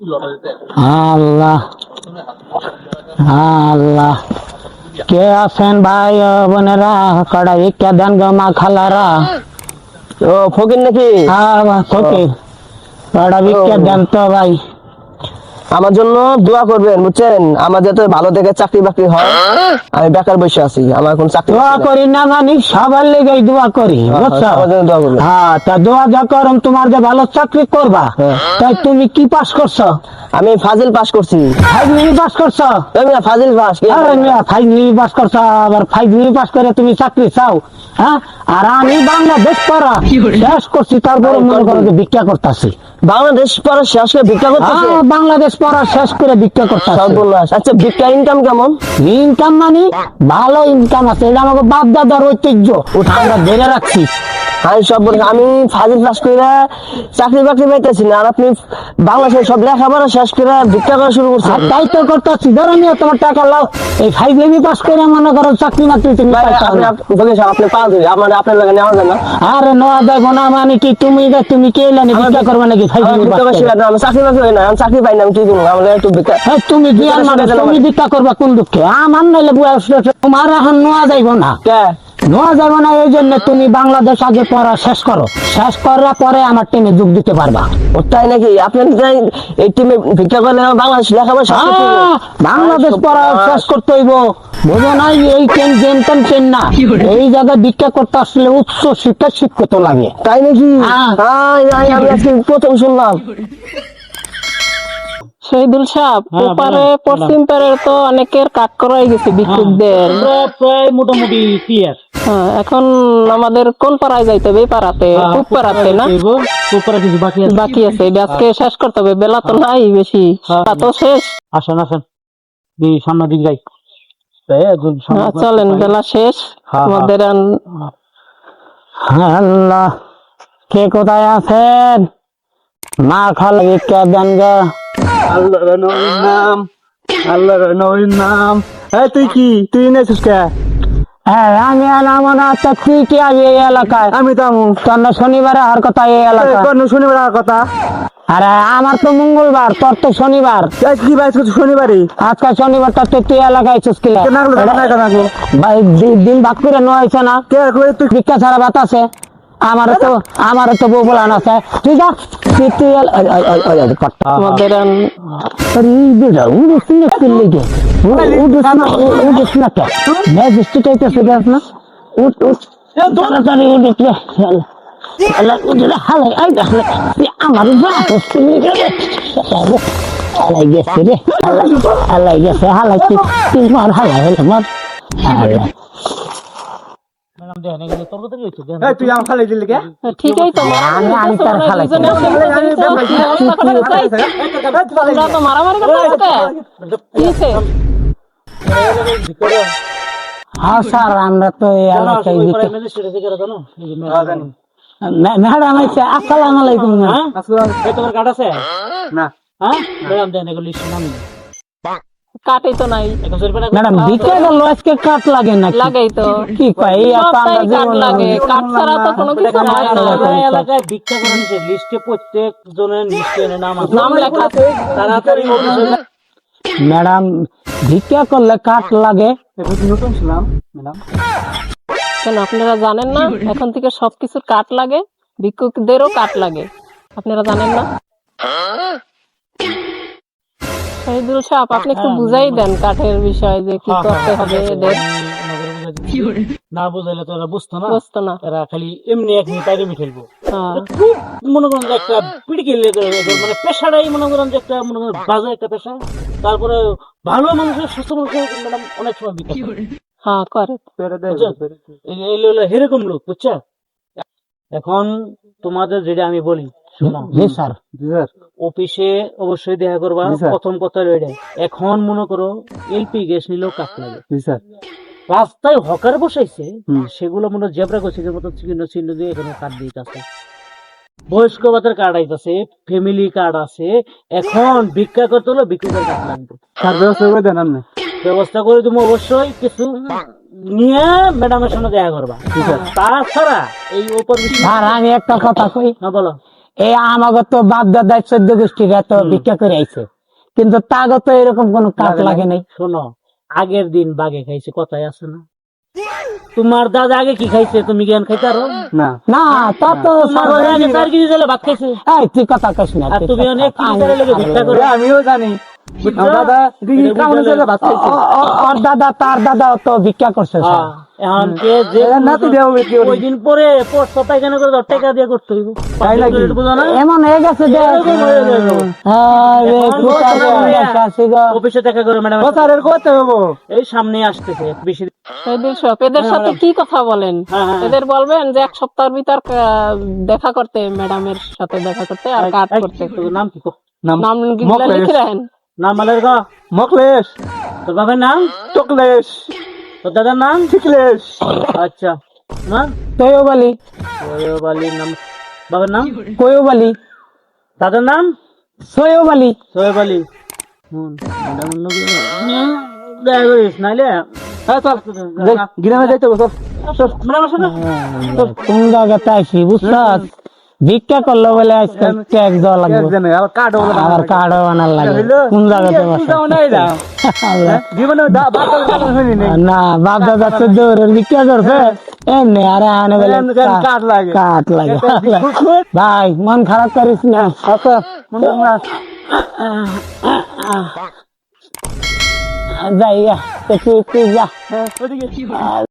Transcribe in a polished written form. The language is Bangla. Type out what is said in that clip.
আল্লাহ আল্লাহ, কে আছেন ভাই বোনেরা? কড়া ভিক্ষা দেন গো মা খালারা। ও ফকির নাকি? ফকির, কড়া ভিক্ষা দেন তো ভাই। আমার জন্য দোয়া করবেন, বুঝছেন? আমার যাতে ভালো দেখে চাকরি বাকরি হয়। আমি বেকার বসে আছি, আমার এখন চাকরি দোয়া করি না মানে সবার লেগে দোয়া করি, বুঝছো? আমার জন্য দোয়া করবেন। হ্যাঁ, তা দোয়া যা করম তোমার যে ভালো চাকরি করবা। তাই তুমি কি পাস করছো? আমি ফাজিল পাস করছি। ফাইজলিমি পাস করছো? ফাজিল পাস। ফাইজলিমি পাস করছো, আবার ফাইজলিমি পাস করে তুমি চাকরি চাও? হ্যাঁ, আর আমি বাংলাদেশ পড়া শেষ করছি, তারপরে মনে করো যে ভিক্ষা করতেছি। বাংলাদেশ পড়া শেষ করে ভিক্ষা করতেছে? বাংলাদেশ পড়া শেষ করে ভিক্ষা করতেছি। আচ্ছা, ভিক্ষা ইনকাম কেমন? ইনকাম মানে ভালো ইনকাম আছে, এটা আমাকে বাপ দাদার ঐতিহ্য, ওটা আমরা ধরে রাখছি। আমি ফাজিল পাস করে চাকরি বাকরি পাইতেছি না, আর আপনি বাংলাদেশের সব লেখাপড়া শেষ করে ভিক্ষা করা শুরু করছেন। তাই তো করতেছি, ধরো নিয়ে তোমার টাকা লাও, এই ফাইজলিমি পাস করে মনে করো চাকরি বাকরি তুমি পাইছো না। আপনি পাওয়া যাবে, আপনার লাগে নেওয়া যায় না? আরে নেওয়া যাবো না মানে কি? তুমি কে এলেন ভিক্ষা করবে নাকি? ফাইজলিমি পাস করে চাকরি বাকরি হয় না, আমি চাকরি পাই না, আমি কি করবো? আমাদের একটু ভিক্ষা। তুমি কি আর মানে তুমি ভিক্ষা করবা কোন দুঃখে? আমার নাইলে বয়স তোমার এখন নেওয়া যাইবো না। নেওয়া যাবে না, এই জন্য তুমি বাংলাদেশ আগে পড়া শেষ করো, শেষ করার পরে আমার টিমে যোগ দিতে পারবা। ও তাই নাকি? আপনি এই টিমে ভিক্ষা করলে বাংলাদেশ লেখাপড়া শেষ করতে হইব? বাংলাদেশ পড়া শেষ করতে হইব, বুঝো না? এই ট্রেন না, এই জায়গায় ভিক্ষা করতে আসলে উচ্চ শিক্ষা শিক্ষিত লাগে। তাই নাকি? আমি আজকে প্রথম শুনলাম। শহীদুল সাহেব, ওপারে পশ্চিম পারে তো অনেকের কাট করাই গেছে ভিক্ষুকদের, প্রায় মোটামুটি ক্লিয়ার। এখন আমাদের কোন পাড়ায় যাইতে হবে? এই পাড়াতে, পূব পাড়াতে না? কিছু বাকি আছে, আজকে শেষ করতে হবে, বেলা তো নাই বেশি, তো শেষ। আসেন আসেন, সামনের দিক যাই। চলেন, বেলা শেষ আমাদের। আল্লাহ, কে কোথায় আছেন? মা খাল ভিক্ষা দেন গা। আল্লাহর নাম, আল্লাহর নাম। তুই কি, তুই নেছিস কে? হ্যাঁ, আমি এলাম না। তুই কি আবি এই এলাকায়? আমি তো তোর না শনিবারে আর কথা এই এলাকায়? শনিবার আর কথা। আরে আমার তো মঙ্গলবার, তোর তো শনিবার। কি ভাই, শনিবারই? আজকে শনিবারটা তুই এলাকায় চুস্কিলে ভাই, দিন ভাগ করে নেওয়া না। তুই ভিক্ষা ছাড়া ভাত আছে? আমারও তো বউ বলান আছে। ঠিক আছে, তুই আমার খালি দিলি কে? ঠিকই তো, আমি তার খালাই তো মারামারি করতে। হ্যাঁ স্যার, আমরা তো এই এলাকায় ম্যাডাম আইসে। আসসালামু আলাইকুম। তোমার কার্ড আছে? না। কাটই তো নাই ম্যাডাম, ভিক্ষা করলো আজকে কাট লাগে না? লাগাই তো, কি কয়? এই কাট লাগে, কাট ছাড়া তো কোনো কিছু হয় না। এলাকায় ভিক্ষা করেন লিস্টে প্রত্যেক জনের লিস্টে নাম লেখা আছে। তাড়াতাড়ি ম্যাডাম, ভিক্ষা করলে কাট লাগে? নতুন ছিলাম ম্যাডাম। কেন আপনারা জানেন না এখন থেকে সবকিছুর কাট লাগে? ভিক্ষুকদেরও কাট লাগে, আপনারা জানেন না? শহীদুল সাহেব, আপনি একটু বুঝাই দেন কাঠের বিষয়, যে কি করতে হবে এদের। না বুঝাইলে তো এরা বুঝতো না, না, এরা খালি এমনি এক মিনিট খেলবো। খুব মনে করেন যে একটা পিড়িকে মানে পেশাটাই মনে করেন যে একটা মনে করেন বাজে একটা পেশা। তারপরে ভালো মানুষের, সুস্থ মানুষের ম্যাডাম অনেক সময় বিকাশ করে এরকম লোক, বুঝছো? এখন তোমাদের যেটা আমি বলি, স্যার অফিসে অবশ্যই দেখা করবা। প্রথম কথা এখন মনে করো এলপি গ্যাস নিলেও কাট লাগে। রাস্তায় হকার বসাইছে, সেগুলো মনে জেব্রা গছিকের মতো চিহ্ন দিয়ে এখানে কাট দিতে আছে। বয়স্ক ভাতার কার্ড আইতাছে, ফ্যামিলি কার্ড আছে। এখন ভিক্ষা করতে হলে ভিক্ষুকের কার্ড লাগবে। ব্যবস্থা করে দেন আপনি? ব্যবস্থা করে তুমি অবশ্যই কিছু নিয়ে ম্যাডামের সঙ্গে দেখা করবা। তাছাড়া এই উপর আমি একটা কথা কই। বলো। এই আমাকে তো বাপ দাদা 14 গোষ্ঠীরা তো ভিক্ষা করে আইছে, কিন্তু তাগো তো এরকম কোনো কাজ লাগে নাই। শোনো, আগের দিন বাঘে খাইছে, কথাই আছে না? তোমার দাদা আগে কি খাইছে তুমি জ্ঞান খাইতে আরো না তা তো তোমার ঘরে আগে 4 কেজি চালে ভাত খাইছে, এই তুই কথা কইস না, আর তুই তুমি কথা- অনেক কেজি চালে লেগে ভিক্ষা করো। আমিও জানি দাদা ওর দাদা তার দাদা তো ভিক্ষা করছে স্যার। হ্যাঁ, এখন কে যে ওই দিন পরে পোস্ট পায়খানা করে দাও, টাকা দিয়ে করতে হইব, বুঝো না? এমন হয়ে গেছে যে এরকম হয়ে গেল। আরে এখন কোথা বর্তমানে থেকে আসছে গো? অফিসে দেখা করো ম্যাডাম, প্রচারের করতে হবো। এই সামনে আসতেছে বেশি। এদের সাথে কি কথা বলেন? হ্যাঁ, হ্যাঁ। এদের বলবেন যে 1 সপ্তাহের ভিতর দেখা করতে, ম্যাডামের সাথে দেখা করতে আর কাট করতে। তোর নাম কি? নাম লিখে রাখেন। নাম মালের গা মকলেশ, তোর বাবার নাম? চকলেশ, তোর দাদার নাম? ঠিকলেশ, আচ্ছা, না তৈয়ব আলী, সোহেব আলীর নাম। বাবার নাম? কোয়ব আলী, দাদার নাম? সৈয়ব আলী। সোহেব আলী। ম্যাডামের লোক দেখা করিস নাইলে গ্রামে যাইতে বসো। ম্যাডাম আসো না। কোন জায়গাতে আসি বুঝছস? ভিক্ষা করলো বলে আজকে ট্যাক্স দেওয়া লাগবে, আবার কার্ডও বানার লাগে। কোন জায়গাতে বসে? না বাপ দাদা 14 ভিক্ষা করছে এমনি, আরে আনে বলে কাঠ লাগে। ভাই মন খারাপ করিস না, যাই তুই যা।